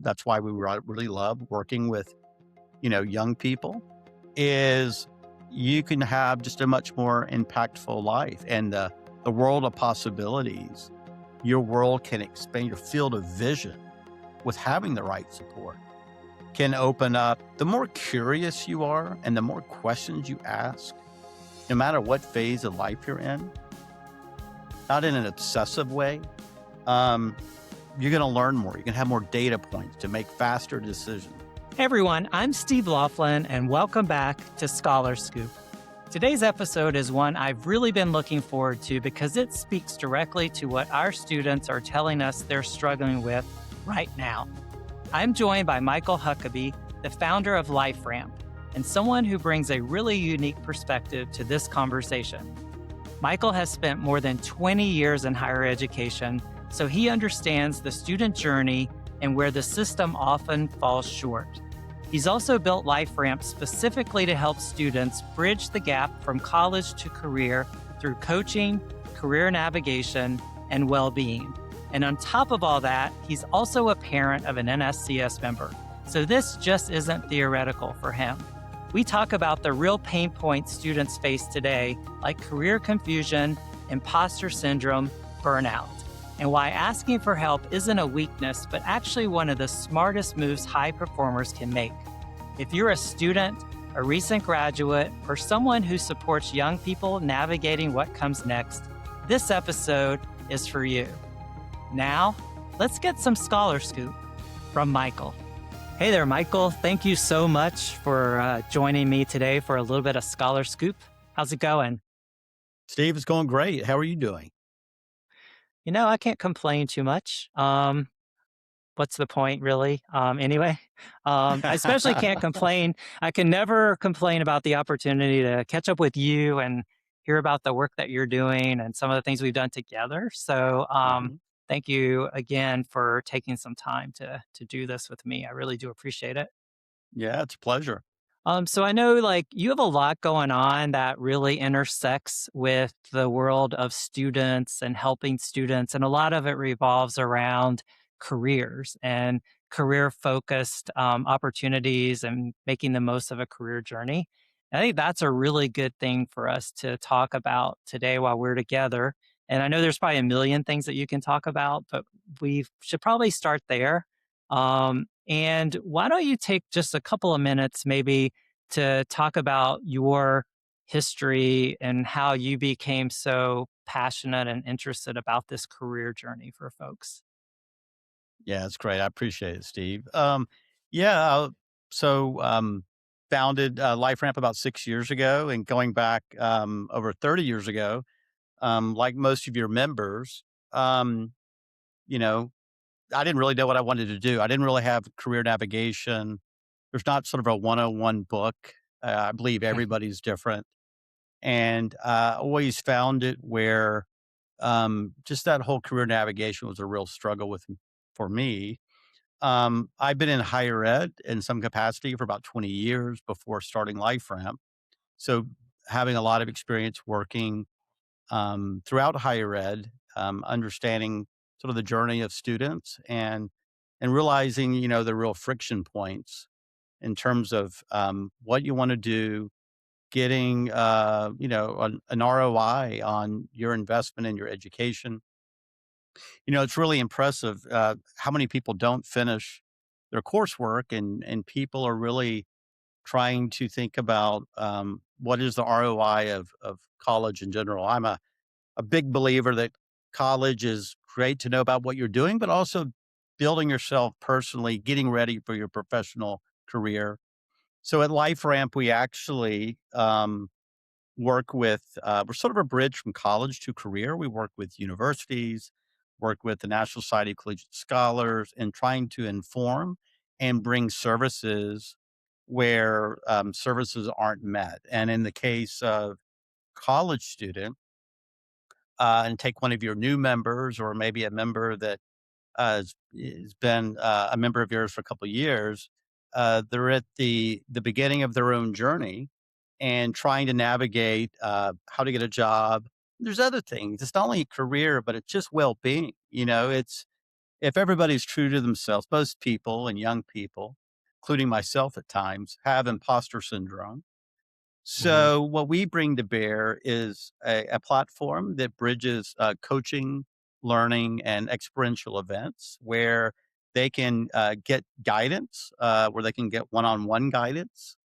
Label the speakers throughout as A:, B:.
A: that's why we really love working with, young people, is you can have just a much more impactful life and the world of possibilities. Your world can expand, your field of vision with having the right support can open up. The more curious you are and the more questions you ask, no matter what phase of life you're in, not in an obsessive way, um, you're going to learn more. You're going to have more data points to make faster decisions.
B: Hey everyone, I'm Steve Loflin, and welcome back to Scholar Scoop. Today's episode is one I've really been looking forward to because it speaks directly to what our students are telling us they're struggling with right now. I'm joined by Michael Huckaby, the founder of LifeRamp, and someone who brings a really unique perspective to this conversation. Michael has spent more than 20 years in higher education, so he understands the student journey and where the system often falls short. He's also built LifeRamp specifically to help students bridge the gap from college to career through coaching, career navigation, and well-being. And on top of all that, he's also a parent of an NSCS member. So this just isn't theoretical for him. We talk about the real pain points students face today, like career confusion, imposter syndrome, burnout, and why asking for help isn't a weakness, but actually one of the smartest moves high performers can make. If you're a student, a recent graduate, or someone who supports young people navigating what comes next, this episode is for you. Now, let's get some Scholar Scoop from Michael. Hey there, Michael. Thank you so much for joining me today for a little bit of Scholar Scoop. How's it going?
A: Steve, it's going great. How are you doing?
B: I can't complain too much. What's the point, really? Anyway, I especially can't complain. I can never complain about the opportunity to catch up with you and hear about the work that you're doing and some of the things we've done together. So
A: Mhm.
B: thank you again for taking some time to do this with me. I really do appreciate it.
A: Yeah, it's a pleasure.
B: So I know you have a lot going on that really intersects with the world of students and helping students. And a lot of it revolves around careers and career focused opportunities and making the most of a career journey. I think that's a really good thing for us to talk about today while we're together. And I know there's probably a million things that you can talk about, but we should probably start there. And why don't you take just a couple of minutes maybe to talk about your history and how you became so passionate and interested about this career journey for folks?
A: Yeah, it's great. I appreciate it, Steve. Yeah, so founded LifeRamp about 6 years ago, and going back over 30 years ago, like most of your members, um, you know, I didn't really know what I wanted to do. I didn't really have career navigation. There's not sort of a 101 book. I believe everybody's different. And always found it where just that whole career navigation was a real struggle for me. I've been in higher ed in some capacity for about 20 years before starting LifeRamp. So having a lot of experience working throughout higher ed, understanding sort of the journey of students and realizing, the real friction points in terms of what you want to do, getting, an ROI on your investment in your education. It's really impressive how many people don't finish their coursework, and people are really trying to think about what is the ROI of college in general. I'm a big believer that college is great to know about what you're doing, but also building yourself personally, getting ready for your professional career. So at LifeRamp, we actually work with, we're sort of a bridge from college to career. We work with universities, work with the National Society of Collegiate Scholars, and trying to inform and bring services where services aren't met. And in the case of college student, and take one of your new members or maybe a member that has been a member of yours for a couple of years, they're at the beginning of their own journey and trying to navigate how to get a job. There's other things. It's not only career, but it's just well being. if everybody's true to themselves, most people and young people, including myself at times, have imposter syndrome.
B: Mhm.
A: So what we bring to bear is a platform that bridges coaching, learning, and experiential events where they can get guidance, where they can get one-on-one guidance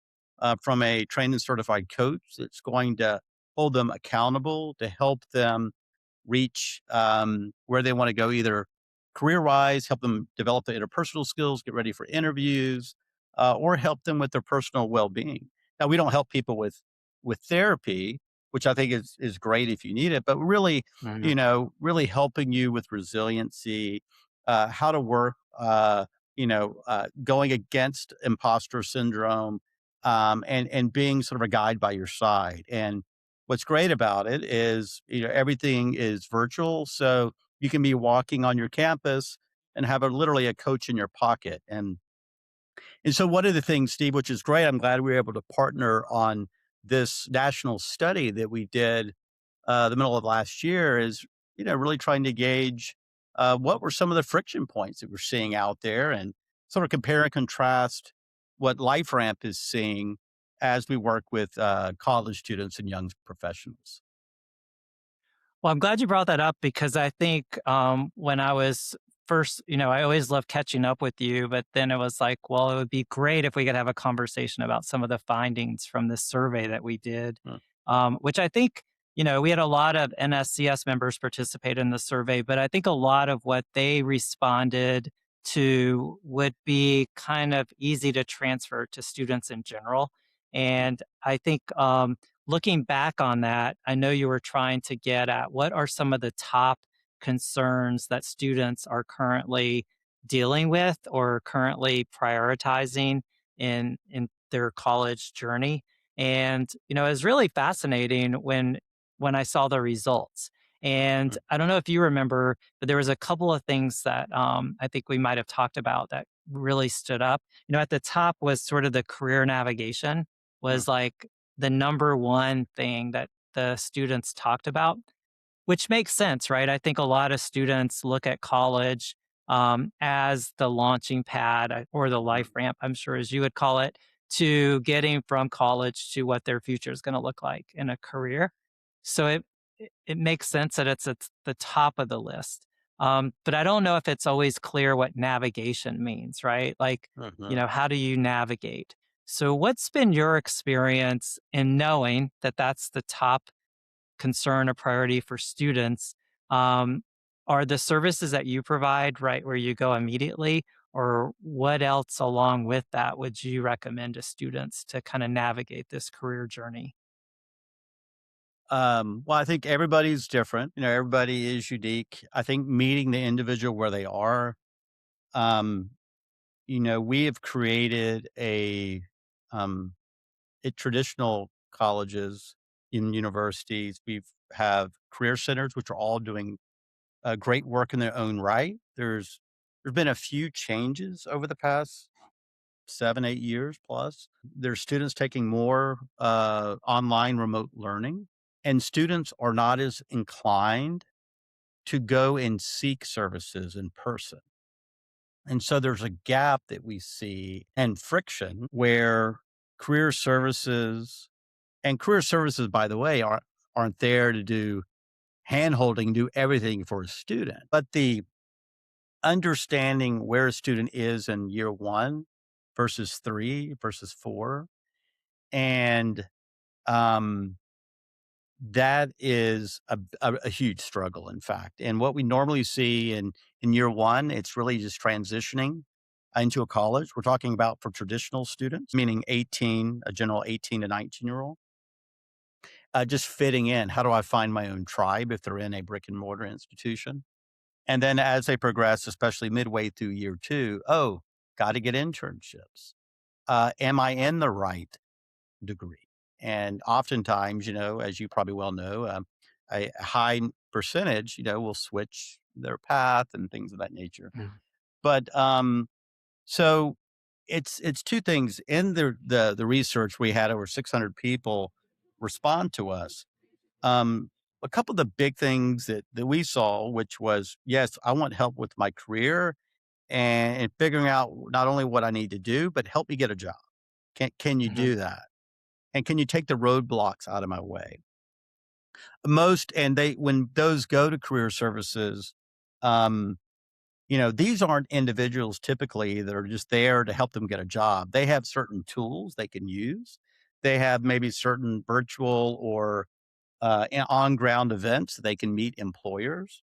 A: from a trained and certified coach that's going to hold them accountable to help them reach where they want to go, either career wise, help them develop the interpersonal skills, get ready for interviews, or help them with their personal well being. Now, we don't help people with therapy, which I think is great if you need it, but really,
B: Mhm.
A: really helping you with resiliency, how to work, going against imposter syndrome, and being sort of a guide by your side. And what's great about it is, everything is virtual, so you can be walking on your campus and have literally a coach in your pocket. And so one of the things, Steve, which is great, I'm glad we were able to partner on this national study that we did the middle of last year is, really trying to gauge what were some of the friction points that we're seeing out there and sort of compare and contrast what LifeRamp is seeing as we work with college students and young professionals.
B: Well, I'm glad you brought that up because I think when I was first, I always love catching up with you, but then it was like, well, it would be great if we could have a conversation about some of the findings from this survey that we did,
A: Mm,
B: which I think, we had a lot of NSCS members participate in the survey, but I think a lot of what they responded to would be kind of easy to transfer to students in general.
A: mm,
B: And I think looking back on that, I know you were trying to get at what are some of the top concerns that students are currently dealing with or currently prioritizing in their college journey. And it was really fascinating when I saw the results. And
A: mm,
B: I don't know if you remember, but there was a couple of things that I think we might have talked about that really stood up. At the top was sort of the career navigation
A: mm.
B: was like the number one thing that the students talked about, which makes sense, right? I think a lot of students look at college as the launching pad or the life
A: Mm.
B: ramp, I'm sure as you would call it, to getting from college to what their future is going to look like in a career. So it makes sense that it's at the top of the list. But I don't know if it's always clear what navigation means, right? Like,
A: Mhm.
B: how do you navigate? So, what's been your experience in knowing that that's the top concern or priority for students? Um, are the services that you provide right where you go immediately, or what else along with that would you recommend to students to kind of navigate this career journey?
A: Well, I think everybody's different. Everybody is unique. I think meeting the individual where they are. Um, we have created um, at traditional colleges in universities. We've have career centers, which are all doing great work in their own right. There's been a few changes over the past 7, 8 years plus. There's students taking more online remote learning, and students are not as inclined to go and seek services in person. And so there's a gap that we see and friction where career services and career services, by the way, aren't there to do handholding, do everything for a student. But the understanding where a student is in year one versus three versus four. And um, that is a huge struggle, in fact. And what we normally see in year one, it's really just transitioning into a college. We're talking about for traditional students, meaning 18, a general 18 to 19-year-old, just fitting in. How do I find my own tribe if they're in a brick and mortar institution? And then as they progress, especially midway through year two, oh, got to get internships. Am I in the right degree? And oftentimes, as you probably well know, a high percentage, will switch their path and things of that nature.
B: Mm.
A: But so it's two things in the research. We had over 600 people respond to us. Um, a couple of the big things that we saw, which was, yes, I want help with my career and figuring out not only what I need to do, but help me get a job. Can you
B: Mhm.
A: do that? And can you take the roadblocks out of my way? Most and they when those go to career services, um, these aren't individuals typically that are just there to help them get a job. They have certain tools they can use. They have maybe certain virtual or on ground events that they can meet employers.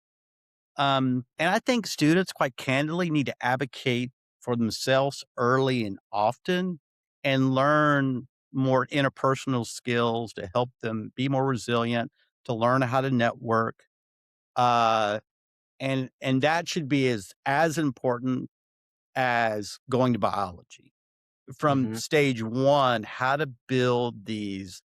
A: And I think students, quite candidly, need to advocate for themselves early and often and learn more interpersonal skills to help them be more resilient, to learn how to network. Uh, and that should be as important as going to biology. From
B: Mhm.
A: stage one, how to build these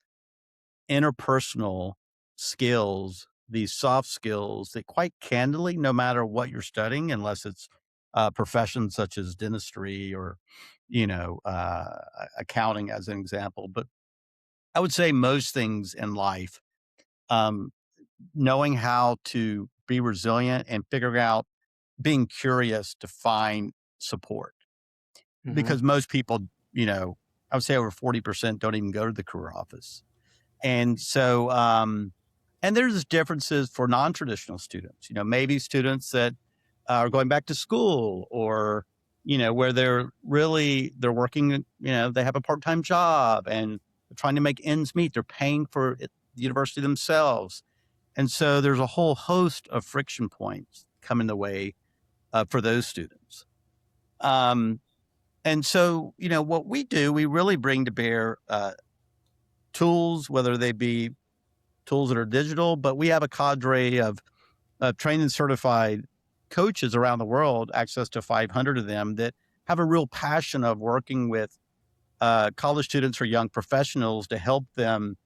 A: interpersonal skills, these soft skills that quite candidly, no matter what you're studying, unless it's professions such as dentistry or, accounting as an example. But I would say most things in life, um, knowing how to be resilient and figuring out being curious to find support
B: Mhm.
A: because most people, you know, I would say over 40% don't even go to the career office. And so, and there's differences for non-traditional students, maybe students that are going back to school or, where they're working, they have a part-time job and they're trying to make ends meet. They're paying for the university themselves. And so there's a whole host of friction points coming the way for those students. Um, and so, what we do, we really bring to bear tools, whether they be tools that are digital, but we have a cadre of trained and certified coaches around the world, access to 500 of them that have a real passion of working with college students or young professionals to help them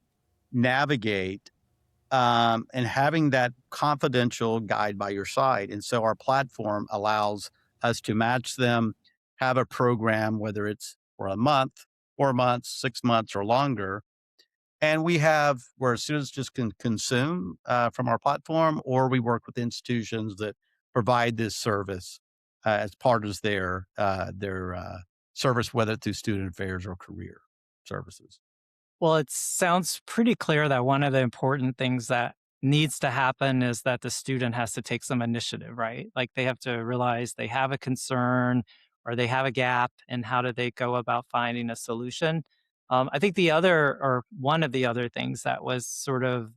A: navigate and having that confidential guide by your side. And so our platform allows us to match them, have a program, whether it's for a month, 4 months, 6 months, or longer, and we have where students just can consume from our platform, or we work with institutions that provide this service as part of their service, whether through student affairs or career services.
B: Well, it sounds pretty clear that one of the important things that needs to happen is that the student has to take some initiative, right? Like they have to realize they have a concern or they have a gap, and how do they go about finding a solution? I think the other, or one of the other things that was sort of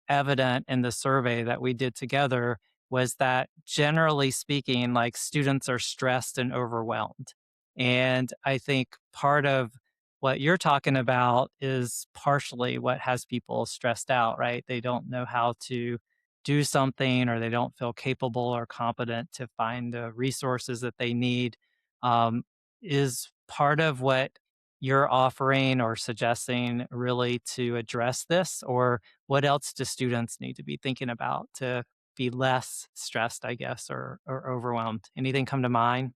B: evident in the survey that we did together was that generally speaking, like students are stressed and overwhelmed. And I think part of what you're talking about is partially what has people stressed out, right? They don't know how to do something, or they don't feel capable or competent to find the resources that they need. Um, is part of what you're offering or suggesting really to address this? Or what else do students need to be thinking about to be less stressed, I guess, or overwhelmed? Anything come to mind?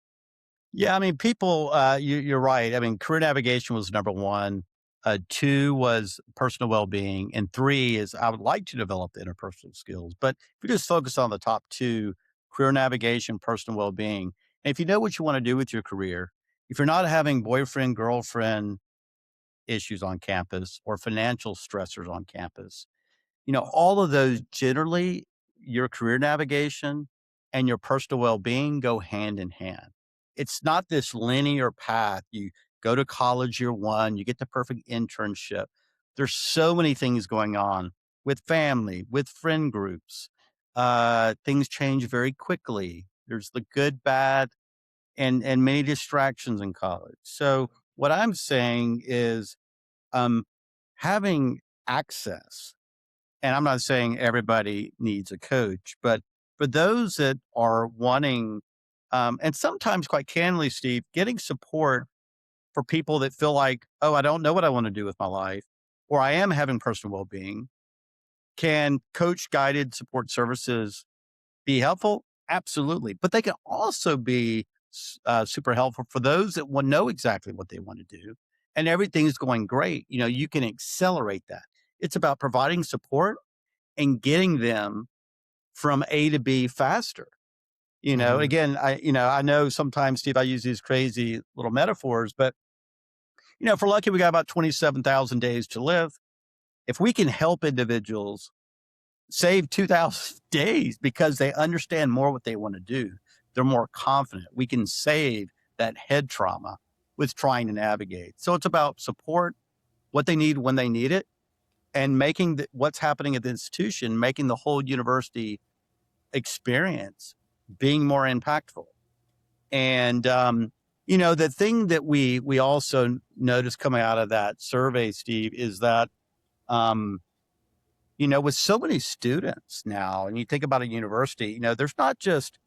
A: Yeah, I mean, people, you're right. I mean, career navigation was number one. Two was personal well being. And three is I would like to develop the interpersonal skills. But if you just focus on the top two, career navigation, personal well being, and if you know what you want to do with your career, if you're not having boyfriend, girlfriend issues on campus or financial stressors on campus, all of those generally, your career navigation and your personal well-being go hand in hand. It's not this linear path. You go to college year one, you get the perfect internship. There's so many things going on with family, with friend groups. Things change very quickly. There's the good, bad, and many distractions in college. So what I'm saying is um, having access, and I'm not saying everybody needs a coach, but for those that are wanting, and sometimes quite candidly, Steve, getting support for people that feel like, oh, I don't know what I want to do with my life, or I am having personal well being, can coach guided support services be helpful? Absolutely. But they can also be super helpful for those that will know exactly what they want to do and everything's going great. You can accelerate that. It's about providing support and getting them from A to B faster.
B: Mhm.
A: Again, I know sometimes, Steve, I use these crazy little metaphors, but if we're lucky, we got about 27,000 days to live. If we can help individuals save 2,000 days because they understand more what they want to do, they're more confident. We can save that head trauma with trying to navigate. So it's about support, what they need when they need it, and making what's happening at the institution, making the whole university experience being more impactful. And the thing that we also noticed coming out of that survey, Steve, is that um, with so many students now, and you think about a university, there's not just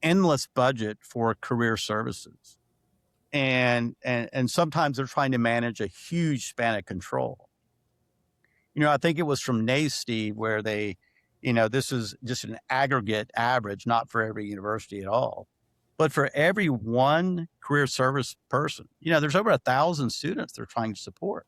A: endless budget for career services, and sometimes they're trying to manage a huge span of control. I think it was from NACE, Steve, where this is just an aggregate average, not for every university at all. But for every one career service person, there's over 1,000 students they're trying to support.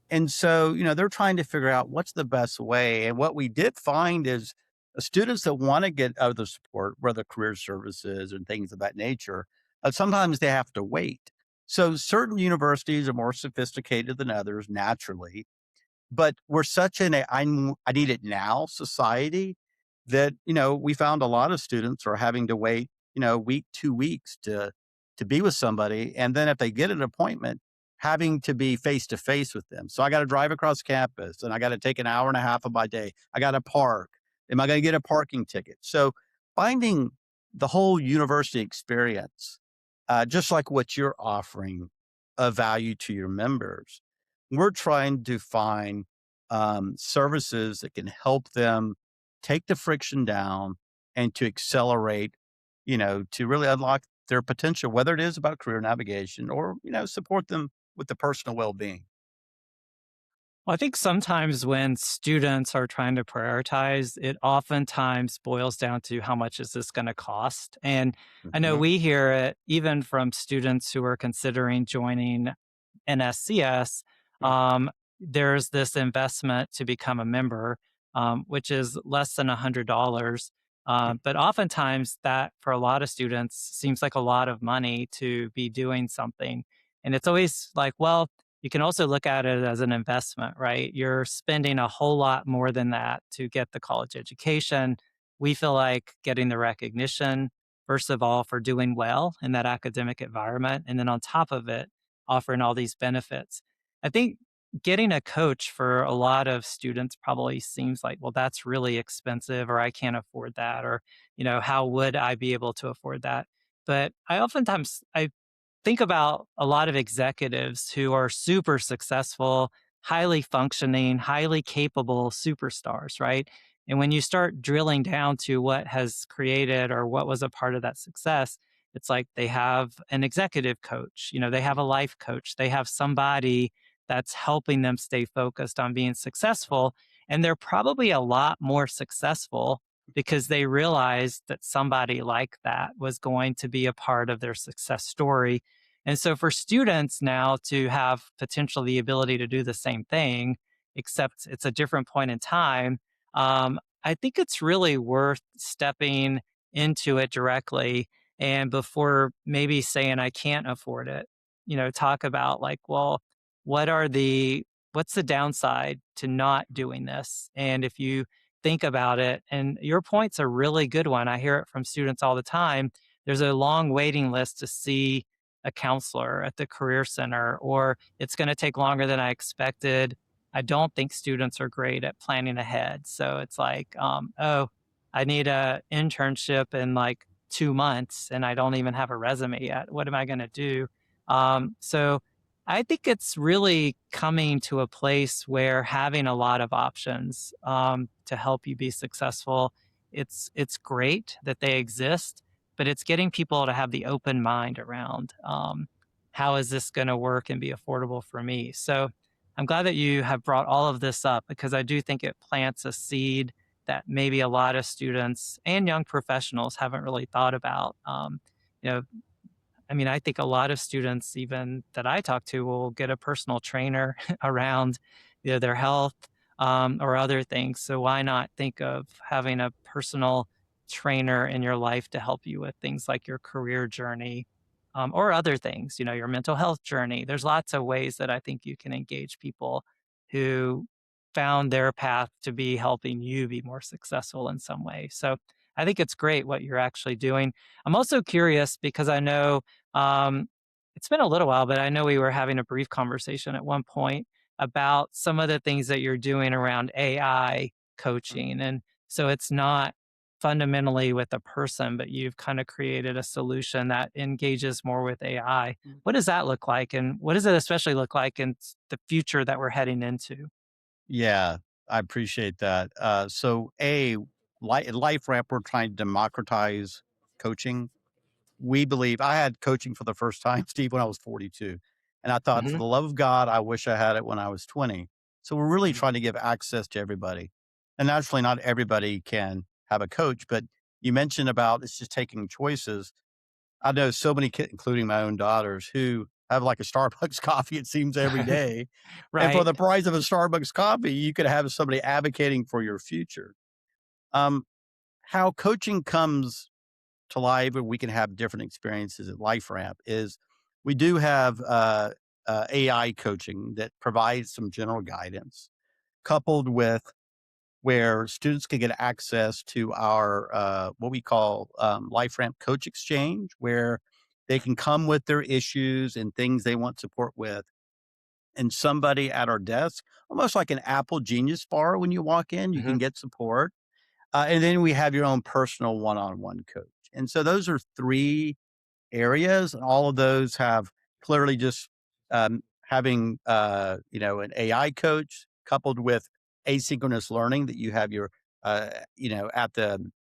A: And so, they're trying to figure out what's the best way. And what we did find is students that want to get other support, whether career services and things of that nature, sometimes they have to wait. So certain universities are more sophisticated than others naturally, but we're such in a I need it now society that, we found a lot of students are having to wait, a week, 2 weeks to be with somebody. And then if they get an appointment, having to be face to face with them. So I got to drive across campus and I got to take an hour and a half of my day. I got to park. Am I going to get a parking ticket? So finding the whole university experience, just like what you're offering, of value to your members, we're trying to find services that can help them take the friction down and to accelerate, to really unlock their potential, whether it is about career navigation or, support them with the personal well being.
B: Well, I think sometimes when students are trying to prioritize, it oftentimes boils down to how much is this going to cost? And I know
A: Hmm.
B: we hear it even from students who are considering joining NSCS. Um, there's this investment to become a member, which is less than $100. But oftentimes, that for a lot of students seems like a lot of money to be doing something. And it's always like, well, you can also look at it as an investment, right? You're spending a whole lot more than that to get the college education. We feel like getting the recognition, first of all, for doing well in that academic environment. And then on top of it, offering all these benefits. I think getting a coach for a lot of students probably seems like, well, that's really expensive, or I can't afford that, or, how would I be able to afford that? But I think about a lot of executives who are super successful, highly functioning, highly capable superstars, right? And when you start drilling down to what has created or what was a part of that success, it's like they have an executive coach, they have a life coach, they have somebody that's helping them stay focused on being successful. And they're probably a lot more successful because they realized that somebody like that was going to be a part of their success story. And so for students now to have potentially the ability to do the same thing, except it's a different point in time, I think it's really worth stepping into it directly. And before maybe saying I can't afford it, talk about like, well, what are what's the downside to not doing this? And if you think about it, and your point's a really good one. I hear it from students all the time. There's a long waiting list to see a counselor at the career center, or it's going to take longer than I expected. I don't think students are great at planning ahead. So it's like, oh, I need a internship in like 2 months and I don't even have a resume yet. What am I going to do? So I think it's really coming to a place where having a lot of options to help you be successful, it's great that they exist, but it's getting people to have the open mind around how is this going to work and be affordable for me. So I'm glad that you have brought all of this up because I do think it plants a seed that maybe a lot of students and young professionals haven't really thought about. You know, I mean, I think a lot of students, even that I talk to, will get a personal trainer around, their health, or other things. So why not think of having a personal trainer in your life to help you with things like your career journey, or other things, your mental health journey. There's lots of ways that I think you can engage people who found their path to be helping you be more successful in some way. So I think it's great what you're actually doing. I'm also curious because I know it's been a little while, but I know we were having a brief conversation at one point about some of the things that you're doing around AI coaching. And so it's not fundamentally with a person, but you've kind of created a solution that engages more with AI. What does that look like? And what does it especially look like in the future that we're heading into?
A: Yeah, I appreciate that. Life Ramp, we're trying to democratize coaching. We believe I had coaching for the first time, Steve, when I was 42. And I thought, for
B: Hmm.
A: the love of God, I wish I had it when I was 20. So we're really
B: Hmm.
A: trying to give access to everybody. And naturally, not everybody can have a coach, but you mentioned about it's just taking choices. I know so many kids, including my own daughters, who have like a Starbucks coffee, it seems, every day. And for
B: Right.
A: the price of a Starbucks coffee, you could have somebody advocating for your future. Um, how coaching comes to life where we can have different experiences at Life Ramp is we do have AI coaching that provides some general guidance, coupled with where students can get access to our what we call Life Ramp Coach Exchange, where they can come with their issues and things they want support with. And somebody at our desk, almost like an Apple Genius Bar, when you walk in, you
B: Hmm.
A: can get support. And then we have your own personal one on one coach. And so those are three areas, and all of those have clearly just having an AI coach coupled with asynchronous learning that you have your at the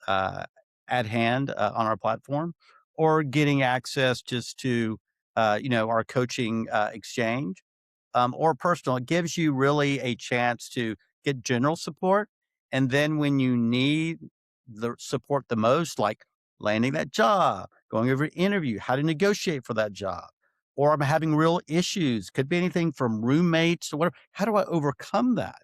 A: uh, at hand on our platform, or getting access just to our coaching exchange or personal. It gives you really a chance to get general support. And then when you need the support the most, like landing that job, going over an interview, how to negotiate for that job, or I'm having real issues, could be anything from roommates to whatever. How do I overcome that?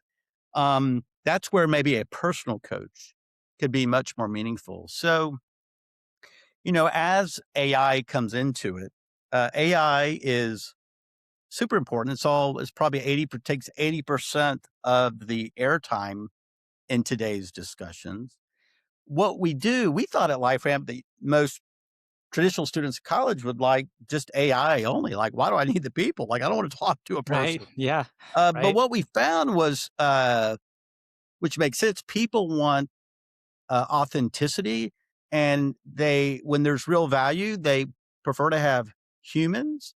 A: That's where maybe a personal coach could be much more meaningful. So, as AI comes into it, AI is super important. It's probably takes 80% of the airtime in today's discussions. What we do, we thought at LifeRamp that most traditional students at college would like just AI only. Like, why do I need the people? Like, I don't want to talk to a
B: Right.
A: person.
B: Yeah.
A: But
B: Right.
A: what we found was, which makes sense, people want authenticity, and when there's real value, they prefer to have humans.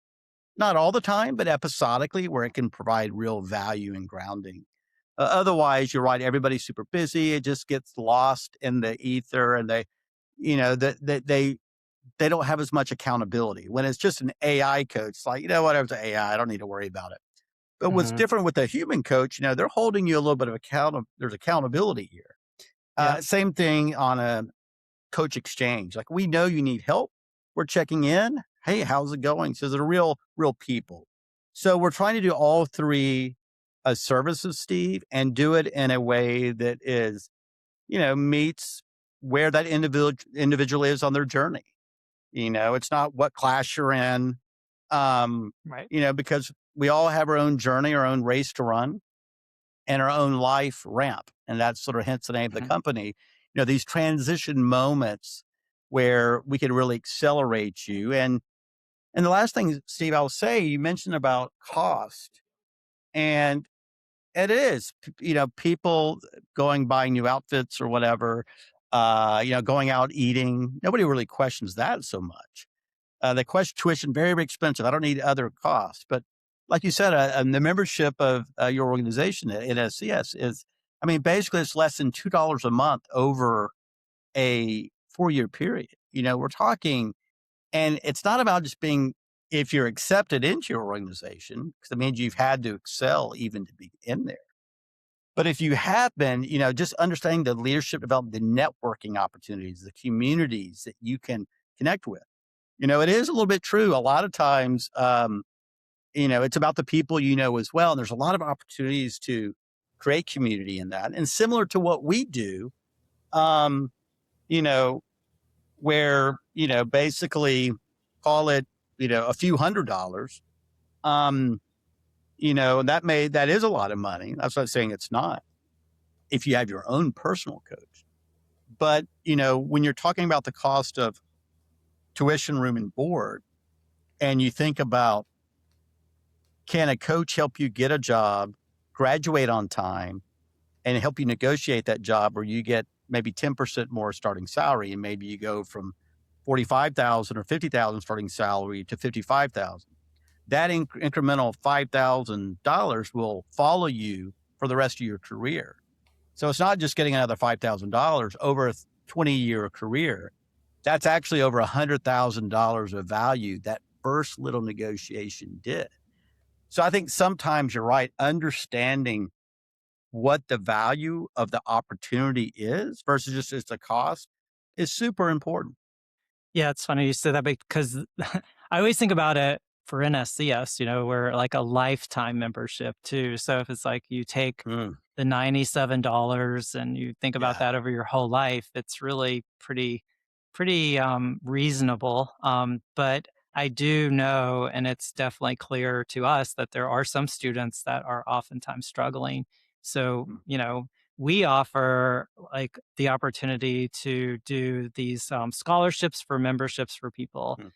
A: Not all the time, but episodically where it can provide real value and grounding. Otherwise, you're right, everybody's super busy. It just gets lost in the ether and they don't have as much accountability. When it's just an AI coach, it's like, whatever's AI, I don't need to worry about it. But what's
B: Hmm.
A: different with a human coach, they're holding you a little bit of there's accountability here.
B: Yep.
A: Same thing on a coach exchange. Like, we know you need help. We're checking in. Hey, how's it going? So they're real people. So we're trying to do all three services, Steve, and do it in a way that meets where that individual is on their journey. It's not what class you're in,
B: Right.
A: because we all have our own journey, our own race to run, and our own life ramp. And that's sort of hence the name of the
B: Hmm.
A: company. These transition moments where we can really accelerate you. And the last thing, Steve, I'll say, you mentioned about cost. And it is, people going buying new outfits or whatever, going out eating. Nobody really questions that so much. The question tuition, very, very expensive. I don't need other costs. But like you said, the membership of your organization at NSCS is, I mean, basically it's less than $2 a month over a 4-year period. We're talking, and it's not about just being, if you're accepted into your organization, because it means you've had to excel even to be in there. But if you have been, just understanding the leadership development, the networking opportunities, the communities that you can connect with. It is a little bit true. A lot of times, it's about the people as well. And there's a lot of opportunities to create community in that. And similar to what we do, um, you know, where, basically call it, a few $100s, um, that is a lot of money. That's not saying it's not if you have your own personal coach. But, when you're talking about the cost of tuition, room, and board, and you think about, can a coach help you get a job, graduate on time, and help you negotiate that job where you get maybe 10% more starting salary, and maybe you go from 45,000 or 50,000 starting salary to 55,000. That incremental $5,000 will follow you for the rest of your career. So it's not just getting another $5,000 over a 20-year career. That's actually over $100,000 of value that first little negotiation did. So I think sometimes you're right, understanding what the value of the opportunity is versus just its a cost is super important.
B: Yeah, it's funny you said that because I always think about it for NSCS, we're like a lifetime membership too. So if it's like you take
A: Mm,
B: the $97 and you think about
A: yeah.
B: that over your whole life, it's really pretty reasonable. But I do know, and it's definitely clear to us that there are some students that are oftentimes struggling. So,
A: Mm,
B: we offer like the opportunity to do these scholarships for memberships for people.
A: mm,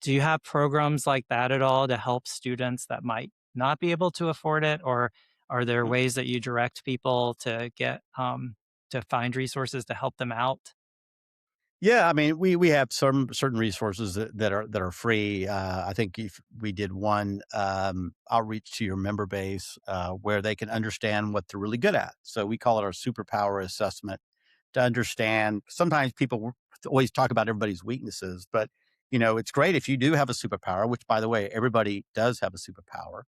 B: Do you have programs like that at all to help students that might not be able to afford it, or are there
A: mm.
B: ways that you direct people to get to find resources to help them out?
A: Yeah, I mean, we have some certain resources that are free. I think if we did one outreach to your member base where they can understand what they're really good at. So we call it our superpower assessment to understand. Sometimes people always talk about everybody's weaknesses, but it's great if you do have a superpower. Which, by the way, everybody does have a superpower.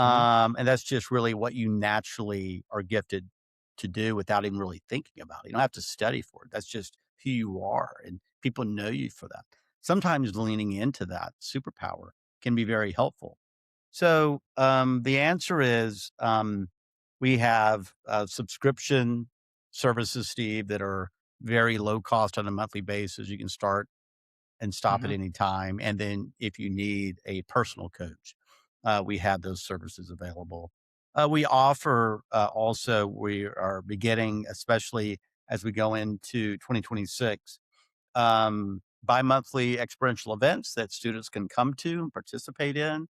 B: Mhm.
A: And that's just really what you naturally are gifted to do without even really thinking about it. You don't have to study for it. That's just who you are, and people know you for that. Sometimes leaning into that superpower can be very helpful. So the answer is we have subscription services, Steve, that are very low cost on a monthly basis. You can start and stop at
B: Mhm.
A: any time. And then if you need a personal coach, we have those services available. We offer also, we are beginning, especially as we go into 2026, bi-monthly experiential events that students can come to and participate in.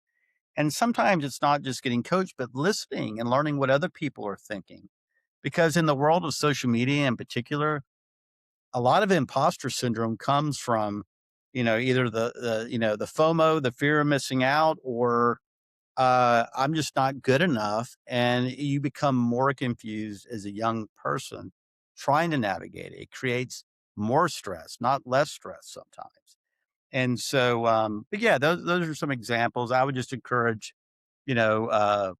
A: And sometimes it's not just getting coached, but listening and learning what other people are thinking. Because in the world of social media in particular, a lot of imposter syndrome comes from, either the FOMO, the fear of missing out, or I'm just not good enough. And you become more confused as a young person trying to navigate it. It creates more stress, not less stress sometimes. And so, but yeah, those are some examples. I would just encourage, you know, uh,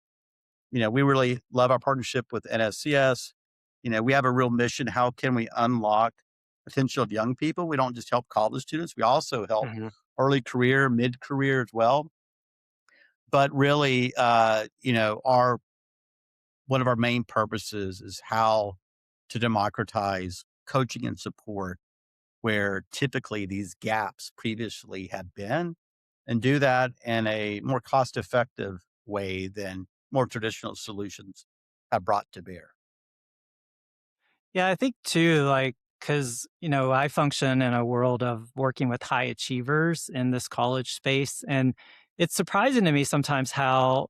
A: we really love our partnership with NSCS. We have a real mission. How can we unlock potential of young people? We don't just help college students. We also help
B: Mhm.
A: early career, mid career as well. But really, our one of our main purposes is how to democratize coaching and support where typically these gaps previously have been, and do that in a more cost effective way than more traditional solutions have brought to bear.
B: Yeah, I think too, like, because, I function in a world of working with high achievers in this college space. And it's surprising to me sometimes how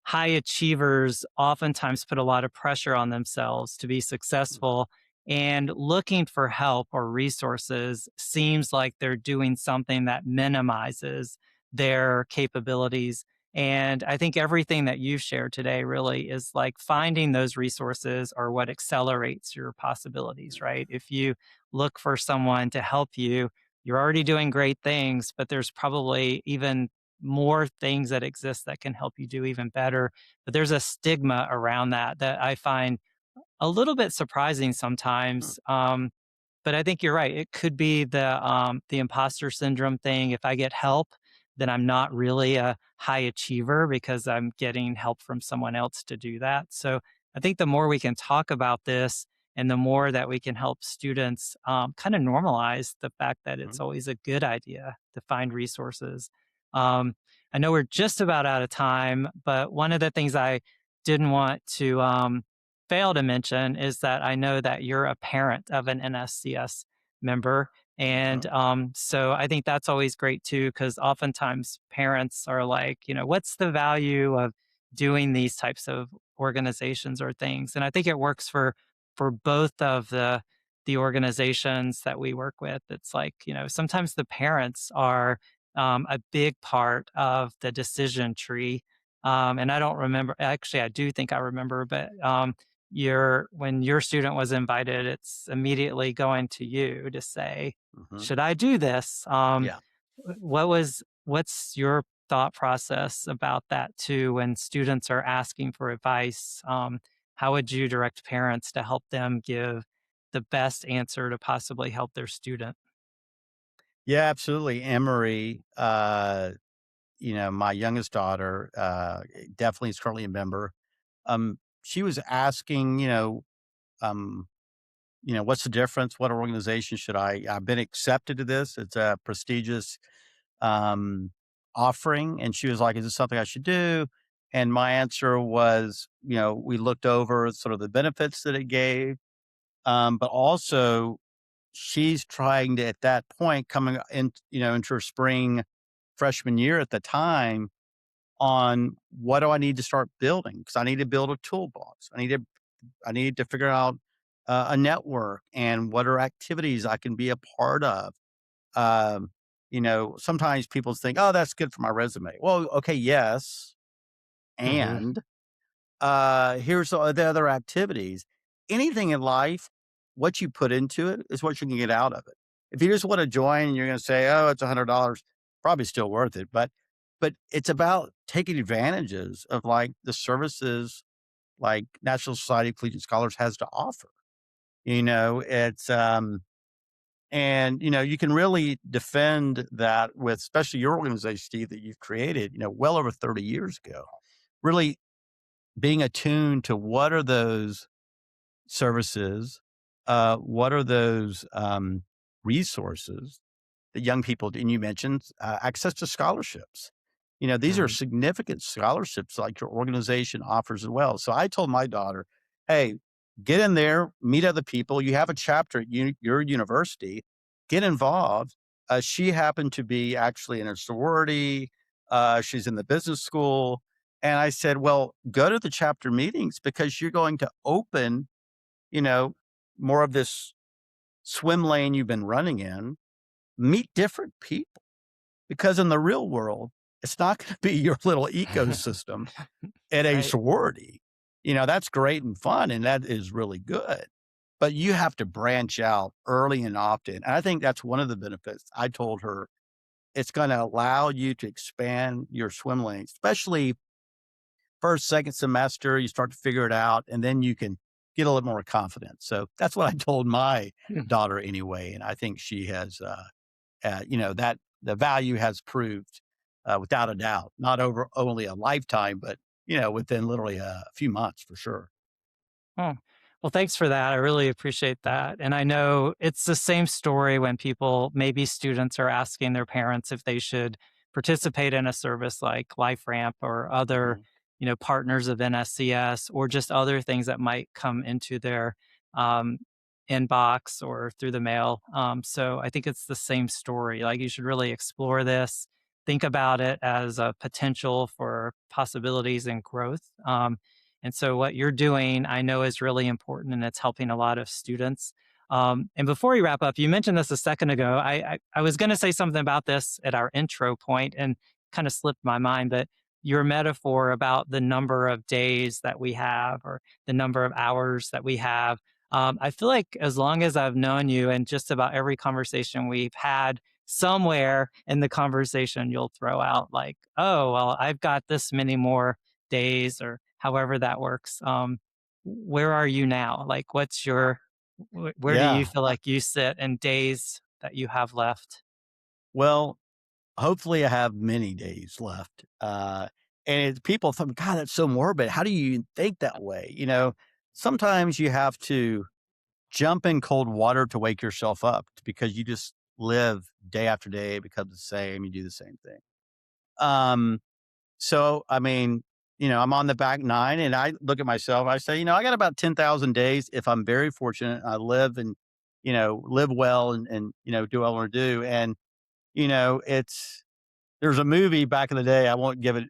B: high achievers oftentimes put a lot of pressure on themselves to be successful. And looking for help or resources seems like they're doing something that minimizes their capabilities. And I think everything that you've shared today really is like finding those resources are what accelerates your possibilities, right? If you look for someone to help you, you're already doing great things, but there's probably even more things that exist that can help you do even better. But there's a stigma around that I find a little bit surprising
A: Mm,
B: sometimes. But I think you're right. It could be the imposter syndrome thing. If I get help, then I'm not really a high achiever because I'm getting help from someone else to do that. So I think the more we can talk about this and the more that we can help students kind of normalize the fact that it's
A: Mhm.
B: always a good idea to find resources. Um, I know we're just about out of time, but one of the things I didn't want to fail to mention is that I know that you're a parent of an NSCS member. And
A: Mhm.
B: so I think that's always great too, because oftentimes parents are like, what's the value of doing these types of organizations or things? And I think it works for both of the organizations that we work with. It's like, sometimes the parents are a big part of the decision tree. And I don't remember, actually, I do think I remember, but when your student was invited, it's immediately going to you to say,
A: Mhm.
B: should I do this?
A: Yeah.
B: What's your thought process about that too when students are asking for advice? How would you direct parents to help them give the best answer to possibly help their student?
A: Yeah, absolutely. Emery, my youngest daughter, definitely is currently a member. She was asking, um, what's the difference? What organization should I've been accepted to this. It's a prestigious um, offering. And she was like, is this something I should do? And my answer was, we looked over sort of the benefits that it gave. But also she's trying to, at that point, coming in, into her spring freshman year at the time, on what do I need to start building? Because I need to build a toolbox. I need to figure out a network and what are activities I can be a part of. Sometimes people think, "Oh, that's good for my resume." Well, okay, yes,
B: Hmm.
A: and here's the other activities. Anything in life, what you put into it is what you can get out of it. If you just want to join and you're going to say, "Oh, it's $100," probably still worth it. But it's about taking advantages of like the services like National Society of Collegiate Scholars has to offer. It's and you can really defend that with especially your organization, Steve, that you've created, well over 30 years ago. Really being attuned to what are those services, what are those resources that young people, and you mentioned access to scholarships. These are
B: Hmm.
A: significant scholarships like your organization offers as well. So I told my daughter, hey, get in there, meet other people. You have a chapter at your university, get involved. She happened to be actually in a sorority. She's in the business school. And I said, well, go to the chapter meetings because you're going to open, you know, more of this swim lane you've been running in, meet different people because in the real world, it's not going to be your little ecosystem at a
B: Right.
A: sorority. That's great and fun, and that is really good. But you have to branch out early and often. And I think that's one of the benefits. I told her it's going to allow you to expand your swim lane, especially first, second semester. You start to figure it out, and then you can get a little more confidence. So that's what I told my daughter anyway. And I think she has that the value has proved without a doubt, not over only a lifetime, but within literally a few months for sure.
B: Oh, well, thanks for that. I really appreciate that. And I know it's the same story when people, maybe students, are asking their parents if they should participate in a service like LifeRamp or other,
A: Mhm.
B: partners of NSCS or just other things that might come into their um, inbox or through the mail. So I think it's the same story. Like you should really explore this, think about it as a potential for possibilities and growth. And so what you're doing, I know is really important and it's helping a lot of students. And before we wrap up, you mentioned this a second ago. I was going to say something about this at our intro point and kind of slipped my mind, but your metaphor about the number of days that we have or the number of hours that we have. I feel like as long as I've known you and just about every conversation we've had, somewhere in the conversation, you'll throw out like, oh, well, I've got this many more days or however that works. Where are you now? Like, where do you
A: Yeah.
B: feel like you sit in days that you have left?
A: Well, hopefully I have many days left. And people think, God, that's so morbid. How do you even think that way? sometimes you have to jump in cold water to wake yourself up because you just live day after day, it becomes the same, you do the same thing. Um, so, I mean, I'm on the back nine and I look at myself, I say, I got about 10,000 days if I'm very fortunate. I live and, live well and do what I want to do. And, there's a movie back in the day. I won't give it,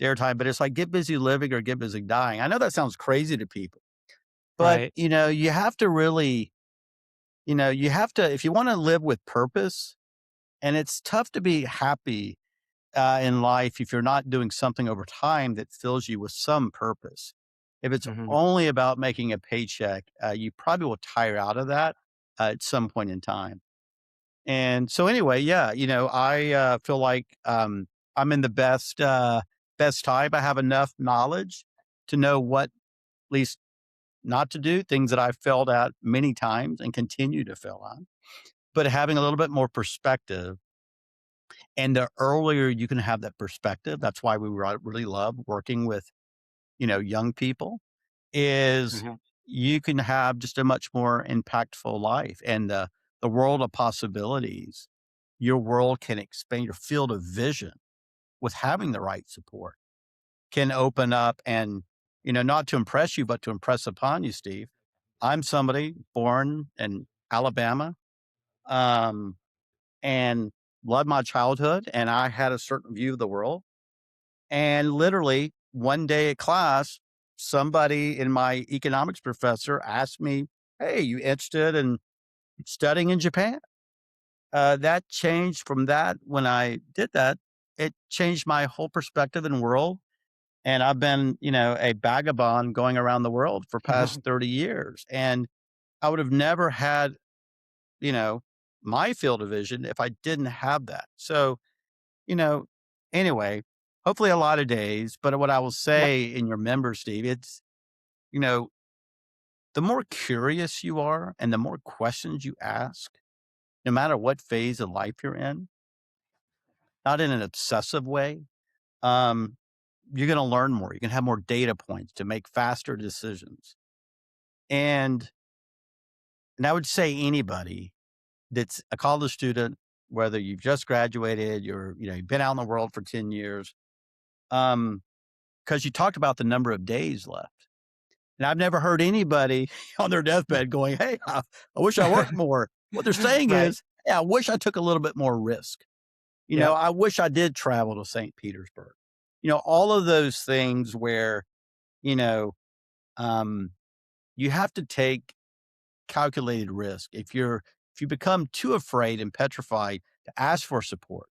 A: airtime, but it's like get busy living or get busy dying. I know that sounds crazy to people, but,
B: Right.
A: you have to really, you have to, if you want to live with purpose, and it's tough to be happy in life if you're not doing something over time that fills you with some purpose. If it's
B: Mhm.
A: only about making a paycheck, you probably will tire out of that at some point in time. And so, anyway, yeah, I feel like I'm in the best time. I have enough knowledge to know what, at least, not to do, things that I've failed at many times and continue to fail on. But having a little bit more perspective, and the earlier you can have that perspective, that's why we really love working with, young people, is
B: Mhm.
A: you can have just a much more impactful life and the world of possibilities. Your world can expand, your field of vision with having the right support can open up and, not to impress you, but to impress upon you, Steve. I'm somebody born in Alabama. Um, and loved my childhood, and I had a certain view of the world. And literally one day at class, somebody in my economics professor asked me, "Hey, you interested in studying in Japan?" That changed from that when I did that. It changed my whole perspective and world. And I've been, a vagabond going around the world for past 30 years. And I would have never had, you know, my field of vision if I didn't have that. So, you know, anyway, hopefully a lot of days. But what I will
B: Yep.
A: say in your members, Steve, it's, you know, the more curious you are and the more questions you ask, no matter what phase of life you're in, not in an obsessive way, um, you're going to learn more. You can have more data points to make faster decisions. And, and I would say anybody that's a college student, whether you've just graduated, you've been out in the world for 10 years, um, because you talked about the number of days left. And I've never heard anybody on their deathbed going, "Hey, I wish I worked more." What they're saying
B: Right.
A: is, "Hey, I wish I took a little bit more risk.
B: Yep.
A: I wish I did travel to St. Petersburg." All of those things where, you know, um, you have to take calculated risk. If you become too afraid and petrified to ask for support,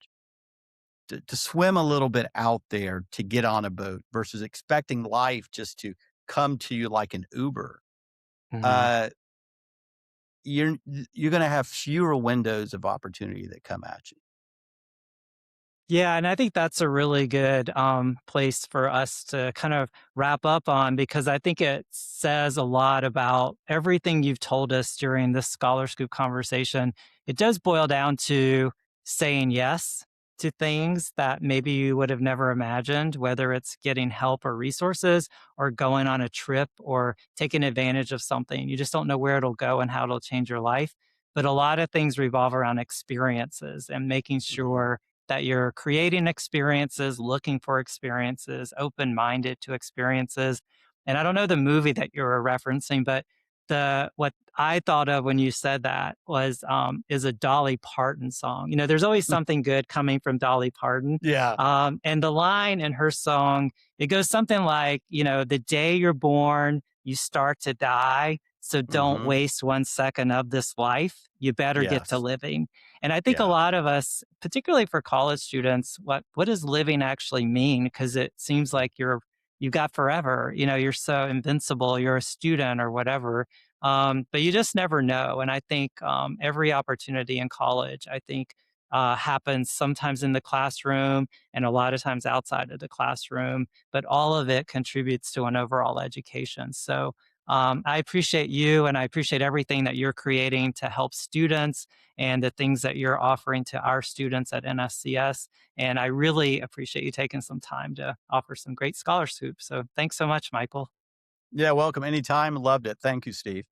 A: to swim a little bit out there to get on a boat versus expecting life just to come to you like an Uber,
B: Mhm.
A: uh, you're you're gonna have fewer windows of opportunity that come at you.
B: Yeah, and I think that's a really good place for us to kind of wrap up on because I think it says a lot about everything you've told us during this Scholar Scoop conversation. It does boil down to saying yes to things that maybe you would have never imagined, whether it's getting help or resources or going on a trip or taking advantage of something. You just don't know where it'll go and how it'll change your life. But a lot of things revolve around experiences and making
A: Mhm.
B: sure that you're creating experiences, looking for experiences, open minded to experiences. And I don't know the movie that you were referencing, but the what I thought of when you said that was is a Dolly Parton song. There's always something good coming from Dolly Parton.
A: Yeah.
B: And the line in her song, it goes something like, the day you're born, you start to die. So don't
A: Mhm.
B: waste 1 second of this life. You better get to
A: Yes.
B: living. And I think a
A: Yeah.
B: lot of us, particularly for college students, what does living actually mean? Because it seems like you've got forever. You're so invincible. You're a student or whatever, but you just never know. And I think every opportunity in college, I think, happens sometimes in the classroom and a lot of times outside of the classroom. But all of it contributes to an overall education. So I appreciate you and I appreciate everything that you're creating to help students and the things that you're offering to our students at NSCS. And I really appreciate you taking some time to offer some great scholarship. So thanks so much, Michael.
A: Yeah, welcome anytime. Loved it. Thank you, Steve.